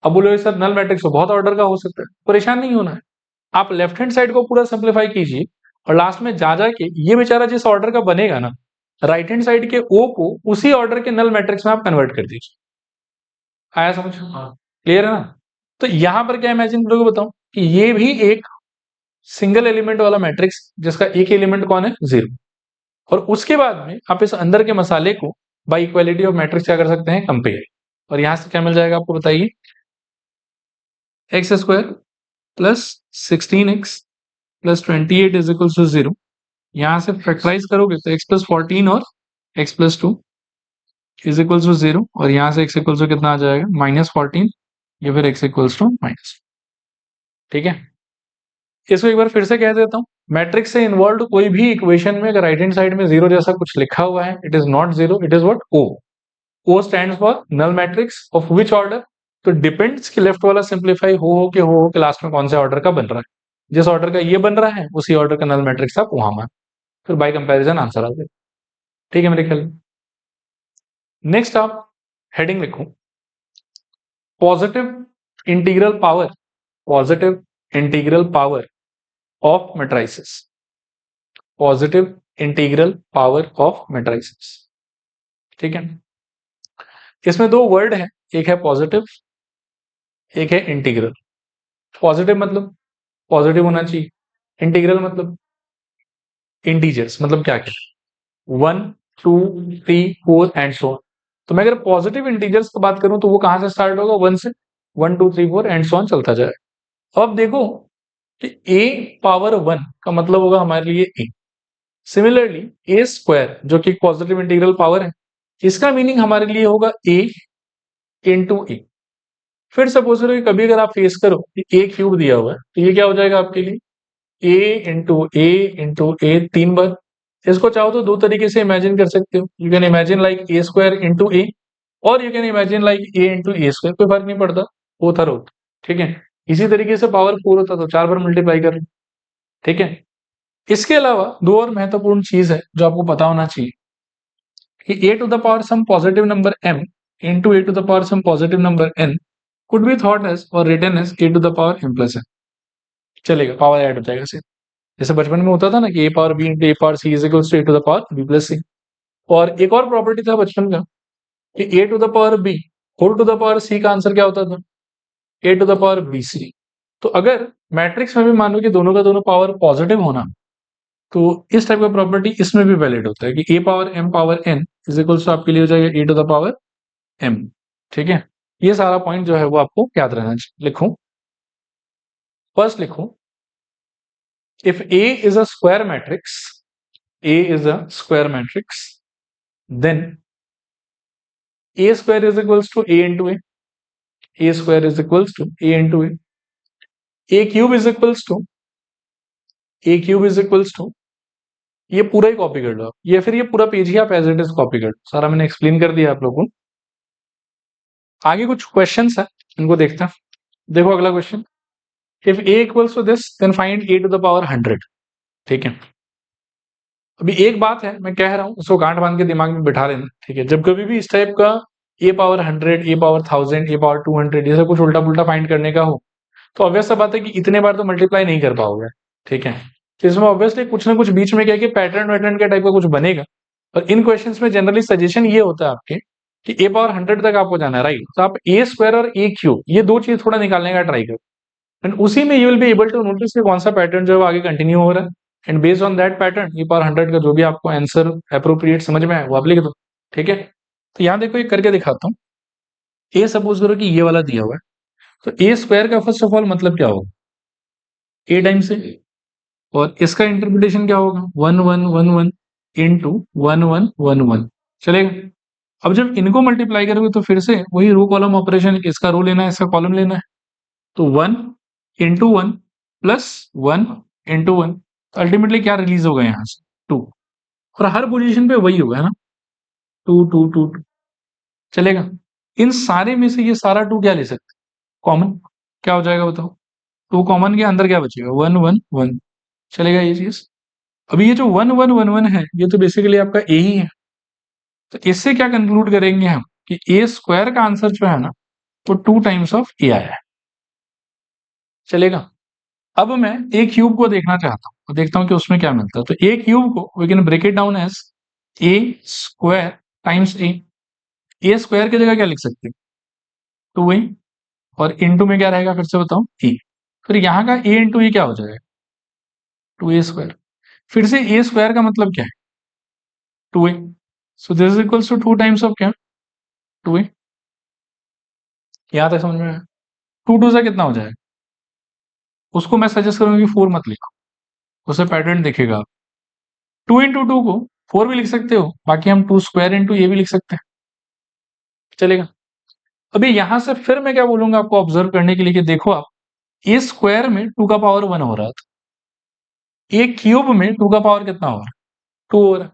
Speaker 1: अब बोलोगे सर नल मैट्रिक्स तो बहुत ऑर्डर का हो सकता है, परेशान नहीं होना है। आप लेफ्ट हैंड साइड को पूरा सिंप्लीफाई कीजिए और लास्ट में जा जाके ये बेचारा जिस ऑर्डर का बनेगा ना, राइट हैंड साइड के ओ को उसी ऑर्डर के नल मैट्रिक्स में आप कन्वर्ट कर दीजिए। आया समझ? हाँ, क्लियर है ना? तो यहां पर क्या इमेजिन करोगे बताओ कि ये भी एक सिंगल एलिमेंट वाला मैट्रिक्स जिसका एक एलिमेंट कौन है, जीरो। और उसके बाद में आप इस अंदर के मसाले को बाय इक्वालिटी ऑफ मैट्रिक्स क्या कर सकते हैं, कंपेयर। और यहां से क्या मिल जाएगा आपको बताइए, x square plus 16x plus 28 is equal to zero. यहां से फैक्टराइज करोगे तो x प्लस 14 और x plus 2 is equal to zero, और यहां से x इक्वल टू कितना आ जाएगा, -14 या फिर x इक्वल्स टू माइनस। ठीक है, इसको एक बार फिर से कह देता हूं, मैट्रिक्स से इन्वॉल्व कोई भी इक्वेशन में अगर राइट हैंड साइड में जीरो जैसा कुछ लिखा हुआ है, it is not zero, it is what, O. O stands for null matrix of which order. तो डिपेंड्स कि लेफ्ट वाला सिंप्लीफाई हो के लास्ट में कौन से ऑर्डर का बन रहा है। जिस ऑर्डर का ये बन रहा है उसी ऑर्डर का नल मैट्रिक्स आप वहां मान, फिर बाय कंपैरिजन आंसर आ जाएगा। ठीक है मेरे ख्याल। नेक्स्ट आप हेडिंग लिखो, positive integral power, positive integral power of matrices, positive integral power of matrices. ठीक है, इसमें दो वर्ड है, एक है पॉजिटिव, एक है इंटीग्रल। पॉजिटिव मतलब पॉजिटिव होना चाहिए, इंटीग्रल मतलब इंटीजर्स, मतलब क्या क्या, 1 2 3 4 एंड सो ऑन। तो मैं अगर पॉजिटिव इंटीजर्स की बात करूं तो वो कहां से स्टार्ट होगा, 1 से, 1 2 3 4 एंड सो ऑन चलता जाएगा। अब देखो कि a पावर 1 का मतलब होगा हमारे लिए a। सिमिलरली a स्क्वायर जो कि पॉजिटिव इंटीग्रल पावर है, इसका मीनिंग हमारे लिए होगा a इंटू ए। फिर सपोज करो कि कभी अगर आप फेस करो कि ए क्यूब दिया हुआ है, तो ये क्या हो जाएगा आपके लिए, ए इंटू ए 3 बार। इसको चाहो तो दो तरीके से इमेजिन कर सकते हो, you can imagine like A square into A, और you can imagine like A into A square, कोई फर्क नहीं पड़ता, बोथ आर होता। ठीक है, इसी तरीके से पावर 4 होता तो 4 बार मल्टीप्लाई कर लो। ठीक है, इसके अलावा दो और महत्वपूर्ण चीज है जो आपको पता होना चाहिए कि A to the power some positive number m into A to the power some positive number n could be thought as or written as a to the power m plus n। चलेगा, power add हो जाएगा सिर्फ, जैसे बचपन में होता था ना कि a power b into A power c is equals to A to the power b plus C. और एक और प्रॉपर्टी था बचपन का कि a to the power b whole to the power c का आंसर क्या होता था, a to the power b c। तो अगर मैट्रिक्स में भी मान लो कि दोनों का दोनों पावर पॉजिटिव होना, तो इस टाइप का प्रॉपर्टी इसमें भी वैलिड होता है कि a power m power n is equals to आपके लिए हो जाएगा a to the power m। ठीक है, ये सारा पॉइंट जो है वो आपको याद रहना चाहिए। लिखो, फर्स्ट लिखो, if A is a square matrix, A is a square matrix, then A square is equals to A into A, A square is equals to A into A cube is equals to A cube is equals to, ये पूरा ही copy कर लो आप, या फिर ये पूरा page ही आप as it is copy कर लो, सारा मैंने एक्सप्लेन कर दिया आप लोगों को। आगे कुछ क्वेश्चंस है, इनको देखते हैं। देखो अगला question, if A equals to this then find A to the power 100। ठीक है, अभी एक बात है मैं कह रहा हूं, उसको गांठ बांध के दिमाग में बिठा लेना। ठीक है, जब कभी भी इस टाइप का ए पावर 100, ए पावर 1000, ए पावर 200 ये सब कुछ उल्टा पुल्टा फाइंड करने का हो, तो ऑब्वियस सा बात है कि इतने बार तो मल्टीप्लाई नहीं कर पाओगे। ठीक है, तो इसमें ऑब्वियसली कुछ ना कुछ बीच में क्या कि पैटर्न वैटर्न के टाइप का कुछ बनेगा। और इन क्वेश्चंस में जनरली सजेशन ये होता है आपके कि ए पावर 100 तक आपको जाना है, राइट। तो आप ए स्क्वायर और ए क्यूब ये दो चीज थोड़ा निकालने का ट्राई करो, एंड उसी में you will be able to notice कि कौन सा पैटर्न जो है वो आगे कंटिन्यू हो रहा है, and based on that pattern ये पावर 100 का जो भी आपको आंसर अप्रोप्रिएट समझ में आए वो आप लिख दो। ठीक है, तो यहाँ देखो ये करके दिखाता हूँ। ए सपोज करो कि ये वाला दिया हुआ है, तो ए स्क्वायर का फर्स्ट ऑफ ऑल मतलब क्या होगा, ए टाइम्स ए, और इसका इंटरप्रिटेशन क्या होगा, 1 1 1 1 इंटू 1 1 1 1। चलेगा, अब जब इनको मल्टीप्लाई करोगे तो फिर से वही रो कॉलम ऑपरेशन, इसका रो लेना है इसका कॉलम लेना है, तो 1 इंटू 1 प्लस 1 इंटू 1, तो अल्टीमेटली क्या रिलीज होगा यहाँ से, 2। और हर पोजीशन पे वही होगा, है ना, 2 2 2 2। चलेगा, इन सारे में से ये सारा 2 क्या ले सकते, कॉमन, क्या हो जाएगा बताओ, 2 कॉमन के अंदर क्या बचेगा 1 1 1 चलेगा ये चीज। अभी ये जो 1 1 1 1 है ये तो बेसिकली आपका ए ही है, तो इससे क्या कंक्लूड करेंगे हम कि ए स्क्वायर का आंसर जो है ना वो 2 टाइम्स ऑफ ए आया है। चलेगा। अब मैं ए क्यूब को देखना चाहता हूँ तो देखता हूँ कि उसमें क्या मिलता है। तो ए क्यूब को we can break it down as A square times A square की जगह क्या लिख सकते हैं 2a, और इंटू में क्या रहेगा फिर से बताओ ए। फिर यहाँ का ए इंटू ए क्या हो जाएगा 2a स्क्वायर। फिर से ए स्क्वायर का मतलब क्या है 2a, so this is equals to 2 times of क्या 2a। यहाँ तक समझ में आया। 2 2 से कितना हो जाएगा, उसको मैं सजेस्ट करूंगा कि 4 मत लिखो, उसे पैटर्न दिखेगा। 2 इंटू 2 को 4 भी लिख सकते हो, बाकी हम 2 स्क्वायर इंटू ये भी लिख सकते हैं। चलेगा। अभी यहां से फिर मैं क्या बोलूंगा आपको ऑब्जर्व करने के लिए कि देखो आप ए स्क्वायर में 2 का पावर 1 हो रहा था, ए क्यूब में 2 का पावर कितना हो रहा है 2 हो रहा है।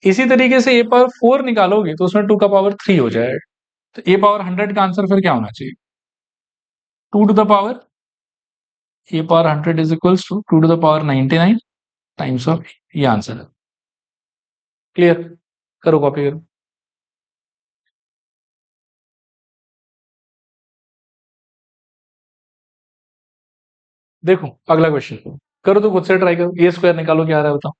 Speaker 1: इसी तरीके से ए पावर 4 निकालोगे तो उसमें 2 का पावर 3 हो जाएगा। तो ए पावर 100 का आंसर फिर क्या होना चाहिए 2 to the power A power 100 is equals to 2 to the power 99 times of ये आंसर है। क्लियर, करो कॉपी करो। देखो अगला क्वेश्चन करो, तो खुद से ट्राई करो, ए स्क्वायर निकालो क्या आ रहा है बताओ।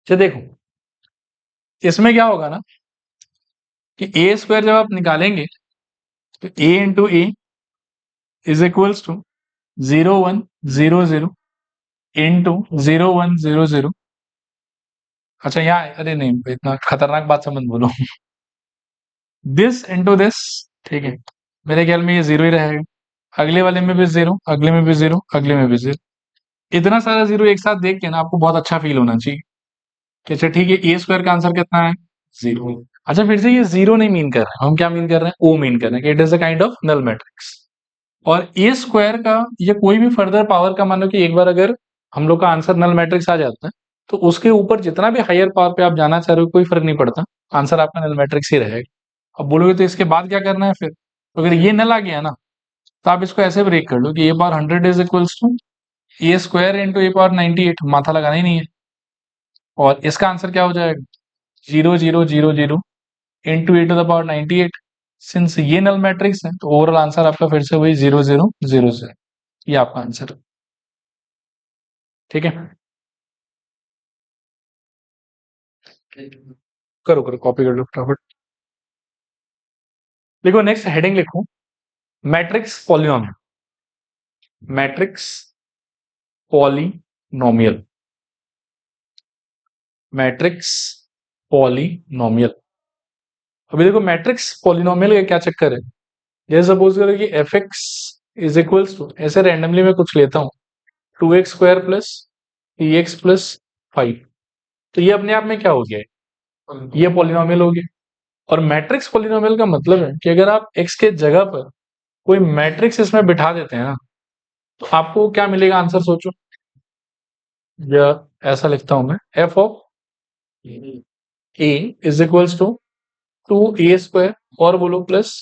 Speaker 1: अच्छा देखो इसमें क्या होगा ना कि ए स्क्वायर जब आप निकालेंगे तो A into A is equals to 0 1 0 0 into 0 1 0 0। अच्छा यहाँ अरे नहीं इतना खतरनाक बात से मत बोलो दिस इंटू दिस, ठीक है। मेरे ख्याल में ये जीरो ही रहेगा, अगले वाले में भी जीरो, अगले में भी जीरो, अगले में भी जीरो। इतना सारा जीरो एक साथ देख के ना आपको बहुत अच्छा फील होना चाहिए कि अच्छा ठीक है ए स्क्वायर का आंसर कितना है जीरो। अच्छा फिर से ये जीरो नहीं मीन कर रहे हैं, हम क्या मीन कर रहे हैं ओ मीन कर रहे हैं कि it is a kind of null matrix. और ए स्क्वायर का या कोई भी फर्दर पावर का मानो कि एक बार अगर हम लोग का आंसर नल मैट्रिक्स आ जाता है तो उसके ऊपर जितना भी हायर पावर पे आप जाना चाह रहे हो कोई फर्क नहीं पड़ता, आंसर आपका नल मैट्रिक्स ही रहेगा। अब बोलोगे तो इसके बाद क्या करना है फिर, तो अगर ये नल आ गया ना तो आप इसको ऐसे ब्रेक कर लो कि A power 100 is equals to A square into A power 98, माथा लगाना ही नहीं है। और इसका आंसर क्या हो जाएगा 0 0 0 0 into A to the power 98। Since ये नल मैट्रिक्स है तो ओवरऑल आंसर आपका फिर से वही 0 0 0 0, ये आपका आंसर है। ठीक है, करो करो कॉपी कर लो फटाफट। देखो नेक्स्ट हेडिंग लिखो matrix polynomial, matrix polynomial, matrix polynomial. अभी देखो मैट्रिक्स पॉलिनोमियल का क्या चक्कर है, जैसे सपोज करो कि f x is equals to, ऐसे रैंडमली मैं कुछ लेता हूँ 2x square plus 3x plus 5, तो ये अपने आप में क्या हो गया है ये पॉलिनोमियल हो गया। और मैट्रिक्स पॉलिनोमियल का मतलब है कि अगर आप x के जगह पर कोई मैट्रिक्स इसमें बिठा देते हैं ना तो आपको क्या मिलेगा आंसर सोचो। या ऐसा लिखता हूं मैं f of A is equals to 2a square और बोलो प्लस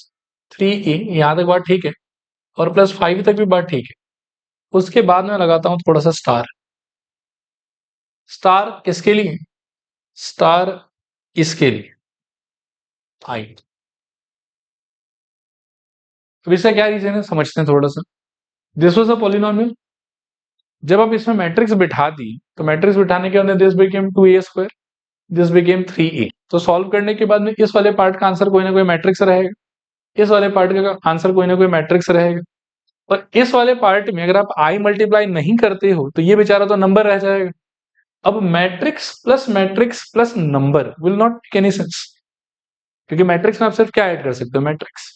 Speaker 1: 3a, यहां तक बात ठीक है, और प्लस 5 तक भी बात ठीक है। उसके बाद मैं लगाता हूं थोड़ा सा स्टार, स्टार किसके लिए, स्टार इसके लिए आई। तो इसका क्या रीजन है समझते हैं थोड़ा सा। दिस वाज अ पॉलिनोमियल, जब आप इसमें मैट्रिक्स बिठा दी तो मैट्रिक्स बिठाने के बाद this became 2a square, this became 3a। तो सॉल्व करने के बाद में इस वाले पार्ट का आंसर कोई ना कोई मैट्रिक्स रहेगा, इस वाले पार्ट का आंसर कोई ना कोई मैट्रिक्स रहेगा। और इस वाले पार्ट में अगर आप आई मल्टीप्लाई नहीं करते हो तो ये बेचारा तो नंबर रह जाएगा। अब matrix plus number will not make any sense, क्योंकि मैट्रिक्स में आप सिर्फ क्या ऐड कर सकते हो मैट्रिक्स।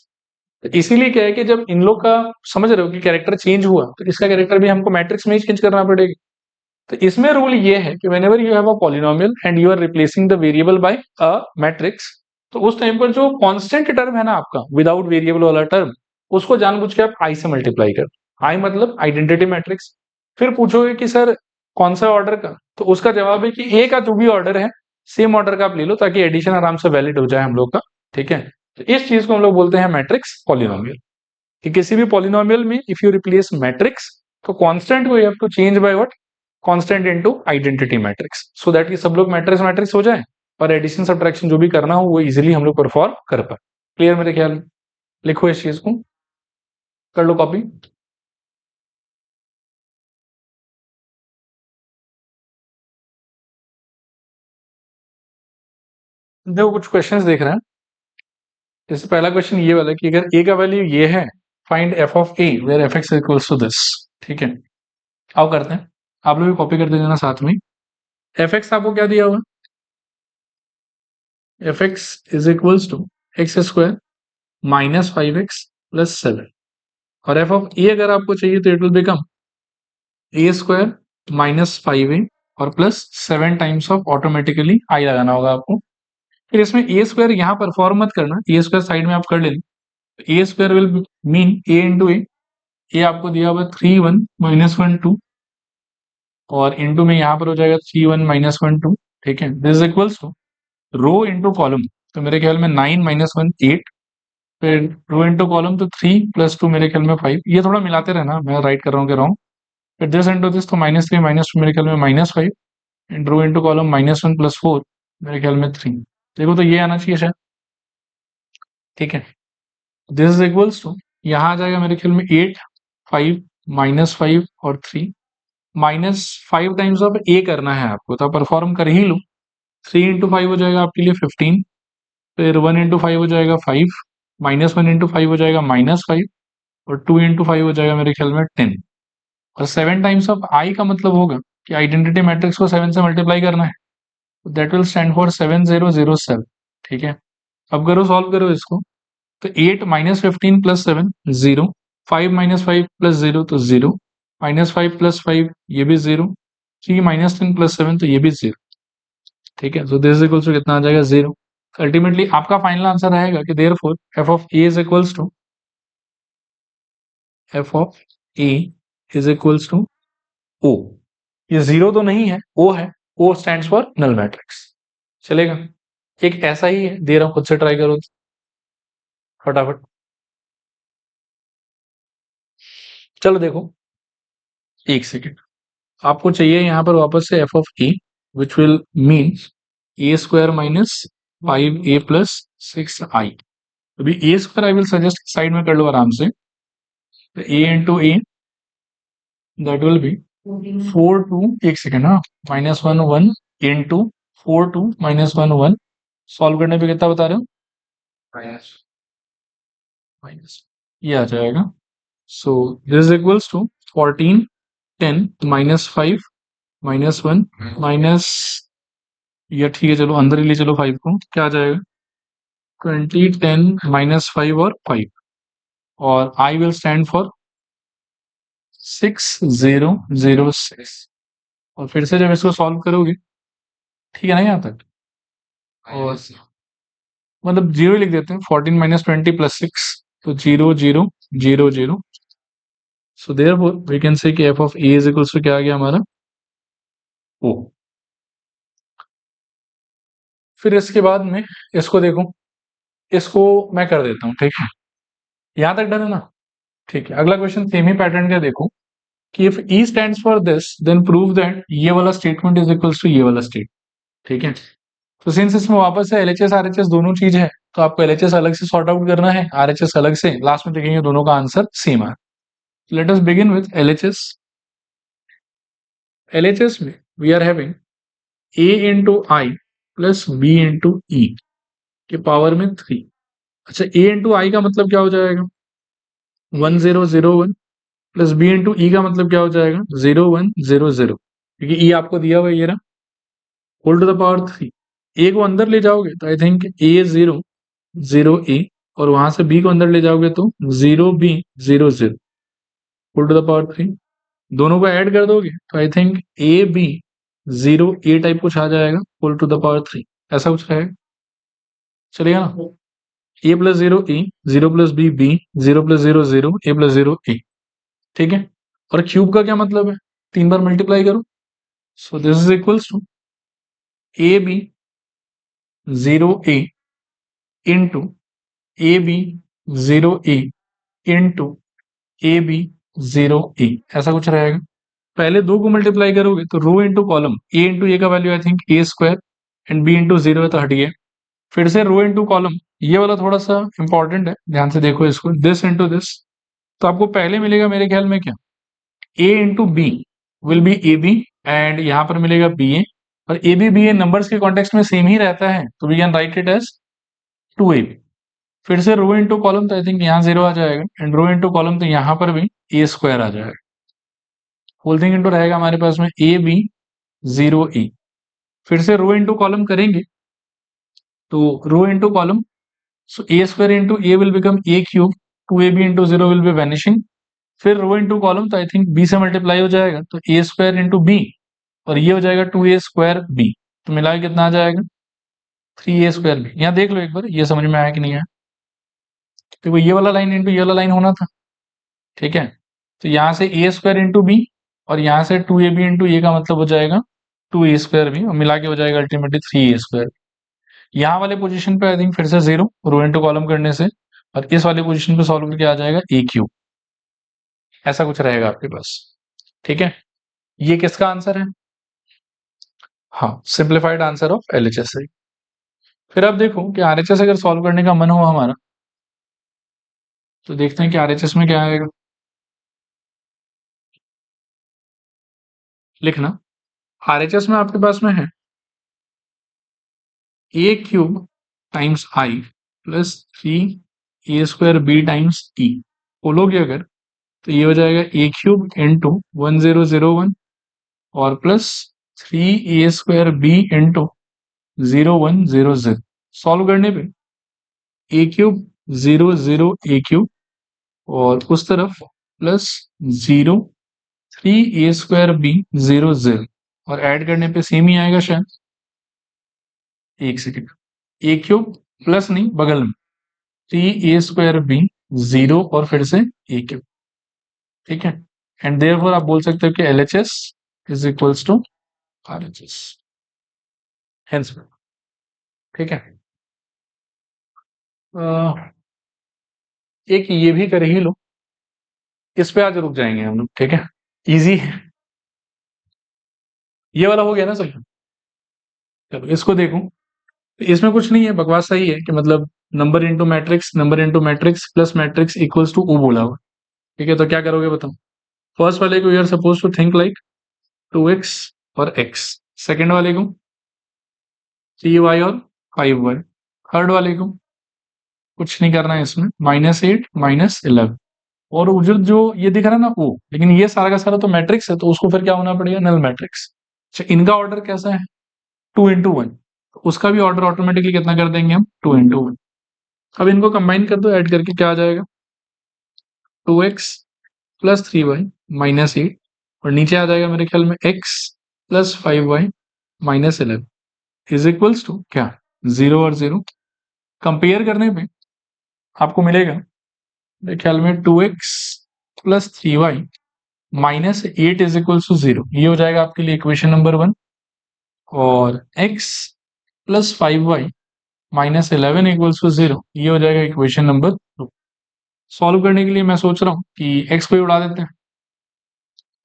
Speaker 1: तो इसीलिए क्या है कि जब इन लोग का समझ रहे हो कि कैरेक्टर चेंज हुआ तो इसका कैरेक्टर भी हमको मैट्रिक्स में ही चेंज करना पड़ेगा। तो इसमें रूल ये है कि whenever you have a polynomial and you are replacing the variable by a matrix, तो उस टाइम पर जो कांस्टेंट टर्म है ना आपका विदाउट वेरिएबल वाला टर्म, उसको जानबूझ के आप आई से मल्टीप्लाई कर, आई मतलब आइडेंटिटी मैट्रिक्स। फिर पूछोगे कि सर कौन सा ऑर्डर का, तो उसका जवाब है कि ए का जो भी ऑर्डर है सेम ऑर्डर का आप ले लो ताकि एडिशन आराम से वैलिड हो जाए हम लोग का। ठीक है, तो इस चीज को हम लोग बोलते हैं मैट्रिक्स पॉलिनोमियल। कि किसी भी पॉलिनोमियल में इफ यू रिप्लेस मैट्रिक्स तो कांस्टेंट को you have to change by what, constant into identity matrix, so that ये सब लोग मैट्रिक्स मैट्रिक्स हो जाए और एडिशन सब्ट्रैक्शन जो भी करना हो वो इजीली हम लोग परफॉर्म कर पाए। क्लियर मेरे ख्याल में? लिखो इस चीज को, कर लो कॉपी। देखो कुछ क्वेश्चंस देख रहे हैं। जैसे पहला क्वेश्चन ये वाला कि अगर ए का वैल्यू ये है, find f of A where f x equals to this. ठीक है, आओ करते हैं। आप लोग भी कॉपी कर देना साथ में। एफ एक्स आपको क्या दिया हुआ? F x is equals to x square minus 5x plus 7। और एफ ऑफ ए अगर आपको चाहिए तो it will become A square minus 5a और plus 7 times of, automatically I लगाना होगा आपको। फिर इसमें ए स्क्वायर यहाँ परफॉर्म मत करना, ए स्क्वायर साइड में आप कर लेना। A square will mean a into a आपको दिया हुआ 3 1 माइनस 1 2 और इंटू में यहाँ पर हो जाएगा 3 1 माइनस 1 2। ठीक है, this equals to row into column, तो मेरे ख्याल में 9 माइनस 1 8, फिर रो इंटू कॉलम तो 3 प्लस 2 मेरे ख्याल में 5। ये थोड़ा मिलाते रहना, मैं राइट कर रहा हूँ कि रॉन्ग। फिर दिस इंटू दिस तो -3 -2 मेरे ख्याल में -5, and row into column -1 plus 4 मेरे ख्याल में 3। देखो तो ये आना चाहिए शायद। ठीक है, दिस इज इक्वल्स टू यहाँ आ जाएगा मेरे ख्याल में 8 5 -5 और 3, -5 टाइम्स ऑफ ए करना है आपको तो आप परफॉर्म कर ही लो। 3 इंटू 5 हो जाएगा आपके लिए 15, फिर 1 इंटू 5 हो जाएगा 5, -1 इंटू 5 हो जाएगा -5 और 2 इंटू 5 हो जाएगा मेरे ख्याल में 10। और 7 टाइम्स ऑफ आई का मतलब होगा कि आइडेंटिटी मैट्रिक्स को 7 से मल्टीप्लाई करना है, दैट विल स्टैंड फॉर 7007। ठीक है, अब करो सॉल्व करो इसको। तो 8 माइनस 15 प्लस 7 0, 5 माइनस 5 प्लस 0 तो 0, -5 प्लस 5 ये भी 0, 3 माइनस 10 प्लस 7 तो ये भी 0। ठीक है, सो दिस इक्वल्स टू कितना आ जाएगा 0। अल्टीमेटली आपका फाइनल आंसर रहेगा कि therefore f of A is equals to f of A is equals to O. ये 0 तो नहीं है, ओ है। O stands for null matrix. चलेगा? एक ऐसा ही है, दे रहा हूं, खुद से ट्राई करो फटाफट। चलो देखो, एक सेकेंड। आपको चाहिए यहाँ पर वापस से f of a which will mean a square minus 5a plus 6i। अभी a square i will suggest side में कर लो आराम से। A into a that will be 4 2, एक सेकेंड, हाँ, -1 1 इंटू 4 2 -1 1। सॉल्व करने पे कितना बता रहे हो? माइनस ये आ जाएगा। So this equals to 14 10 -5 -1 minus, या ठीक है चलो अंदर ही ले चलो 5 को, क्या आ जाएगा 20 10 -5 और 5, और आई विल स्टैंड फॉर 6006। और फिर से जब इसको सॉल्व करोगे, ठीक है ना यहाँ तक, और मतलब जीरो लिख देते हैं, 14 माइनस 20 प्लस 6 तो 0 0 0 0। So therefore we can say कि f of A is equals to क्या आ गया हमारा, ओ। फिर इसके बाद में इसको देखो, इसको मैं कर देता हूँ। ठीक है, यहाँ तक डन है ना? ठीक है, अगला क्वेश्चन सेम ही पैटर्न का देखो कि if E stands for this then prove that ये वाला स्टेटमेंट इज इक्वल्स टू ये वाला स्टेट। ठीक है, तो सिंस इसमें वापस से एलएचएस आरएचएस दोनों चीज है तो आपको एलएचएस अलग से सॉर्ट आउट करना है, आरएचएस अलग से, लास्ट में देखेंगे दोनों का आंसर सेम है। Let us begin with LHS. LHS में we are having a into i plus b into e के पावर में 3। अच्छा, ए इंटू आई का मतलब क्या हो जाएगा 1001 प्लस बी इंटू ई का मतलब क्या हो जाएगा 0100, क्योंकि ई आपको दिया हुआ ये रहा, होल टू द पावर 3। ए को अंदर ले जाओगे तो आई थिंक ए 0 0 ए, और वहां से बी को अंदर ले जाओगे तो 0 B 0 0 whole to the power 3। दोनों को ऐड कर दोगे तो I think A B 0 A type कुछ आ जाएगा, होल टू द पावर 3, ऐसा कुछ रहेगा। चलिए ना, ए प्लस 0 ए, 0 प्लस बी बी, 0 प्लस 0 0, ए प्लस 0 ए। ठीक है, और क्यूब का क्या मतलब है, 3 बार मल्टीप्लाई करो। So this is equals to a B 0 a into a b zero a into a b zero a, ऐसा कुछ रहेगा। पहले दो को मल्टीप्लाई करोगे तो row into column, a into a का value I think a square and b into zero है तो हट गया। फिर से रो इंटू कॉलम, ये वाला थोड़ा सा इंपॉर्टेंट है, ध्यान से देखो इसको, दिस इंटू दिस। तो आपको पहले मिलेगा मेरे ख्याल में क्या, a into b will be a b and यहाँ पर मिलेगा बी ए, और a b b a numbers के कॉन्टेक्स्ट में सेम ही रहता है तो we can write it as two a b. फिर से रो इंटू कॉलम तो आई थिंक यहाँ जीरो आ जाएगा एंड रो इंटू कॉलम तो यहाँ पर भी ए स्क्वायर आ जाएगा। होल थिंग इंटू रहेगा हमारे पास में ए बी जीरो ए। फिर से रो इंटू कॉलम करेंगे तो row into column, so a square into a will become a cube, two a b into zero will be vanishing. फिर रो इंटू कॉलम तो आई थिंक बी से मल्टीप्लाई हो जाएगा तो ए स्क्वायर इंटू बी, और ये हो जाएगा टू ए स्क्वायर बी, तो मिला के कितना आ जाएगा थ्री ए स्क्वायर बी। यहाँ देख लो एक बार ये समझ में आया कि नहीं आया। तो ये वाला लाइन इंटू ये वाला लाइन होना था, ठीक है। तो यहाँ से ए स्क्वायर इंटू बी और यहाँ से to a b into a का मतलब हो जाएगा टू ए स्क्वायर बी, और मिला के हो जाएगा अल्टीमेटली थ्री ए स्क्वायर। यहाँ वाले पोजीशन पे आई थिंक फिर से जीरो रो इंटू कॉलम करने से, और इस वाले पोजीशन पे सॉल्व करके आ जाएगा ए क्यूब, ऐसा कुछ रहेगा आपके पास, ठीक है। ये किसका आंसर है, हाँ सिंप्लीफाइड आंसर ऑफ एलएचएस है। फिर आप देखो कि आरएचएस अगर सॉल्व करने का मन हो हमारा तो देखते हैं कि आरएचएस में क्या आएगा। लिखना, आरएचएस में आपके पास में है a cube times i plus three a square b times e. बोलोगे अगर तो ये हो जाएगा ए क्यूब इंटू 1001 और plus three a square B into 0100। Solve करने पे ए क्यूब 00 ए क्यूब और उस तरफ plus 0 three a square B 00, और ऐड करने पे सेम ही आएगा शायद। एक सेकेंड, ए क्यूब प्लस नहीं बगल में थ्री ए स्क्वायर बी 0 और फिर से ए क्यूब, ठीक है। एंड देयरफॉर आप बोल सकते हो कि LHS is equals to RHS, hence, ठीक है। एक ये भी कर ही लो, इस पे आज रुक जाएंगे हम लोग, ठीक है, इजी है। ये वाला हो गया ना सर, चलो इसको देखो। तो इसमें कुछ नहीं है, बकवास सही है कि मतलब number into matrix plus matrix equals to O बोला हुआ, ठीक है। तो क्या करोगे बताओ, फर्स्ट वाले को you are suppose to think like 2x और x, सेकंड वाले को 3y और 5y, थर्ड वाले को कुछ नहीं करना है इसमें, -8 -11, और जो जो ये दिख रहा है ना ओ, लेकिन ये सारा का सारा तो मैट्रिक्स है तो उसको फिर क्या होना पड़ेगा, नल मैट्रिक्स। अच्छा इनका ऑर्डर कैसा है, 2 into 1, तो उसका भी ऑर्डर ऑटोमेटिकली कितना कर देंगे हम, 2 into 1। अब इनको कंबाइन कर दो, ऐड करके क्या आ जाएगा 2x प्लस 3y -8, और नीचे आ जाएगा मेरे ख्याल में x plus 5y -11 is equals to क्या, 0 और 0। कंपेयर करने पे आपको मिलेगा मेरे ख्याल में 2x plus 3y -8 is equals to 0, ये हो जाएगा आपके लिए इक्वेशन नंबर 1, और x plus 5y -11 equals to 0, ये हो जाएगा इक्वेशन नंबर 2। सॉल्व करने के लिए मैं सोच रहा हूँ कि x को ही उड़ा देते हैं,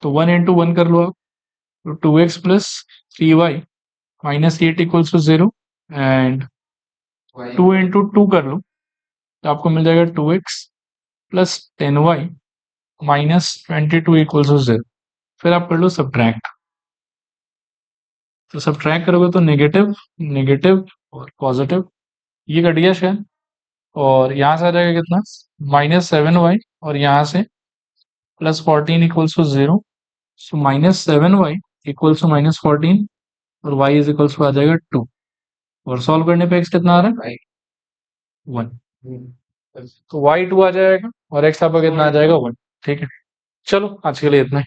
Speaker 1: तो 1 into 1 कर लो आप, तो 2x plus 3y -8 equals to 0, and 2 into 2 कर लो तो आपको मिल जाएगा 2x plus 10y -22 equals to 0। फिर आप कर लो सब्ट्रैक्ट, तो सब्ट्रैक्ट करोगे तो नेगेटिव नेगेटिव और पॉजिटिव, ये कट गया शायद, और यहाँ से आ जाएगा कितना -7y, और यहाँ से +14 equals to 0, so -7y equals to -14, और y इज इक्वल्स टू आ जाएगा 2, और सॉल्व करने पे x कितना आ रहा है 1, तो y 2 आ जाएगा और x आपका कितना आ जाएगा 1, ठीक है। चलो आज के लिए इतना ही।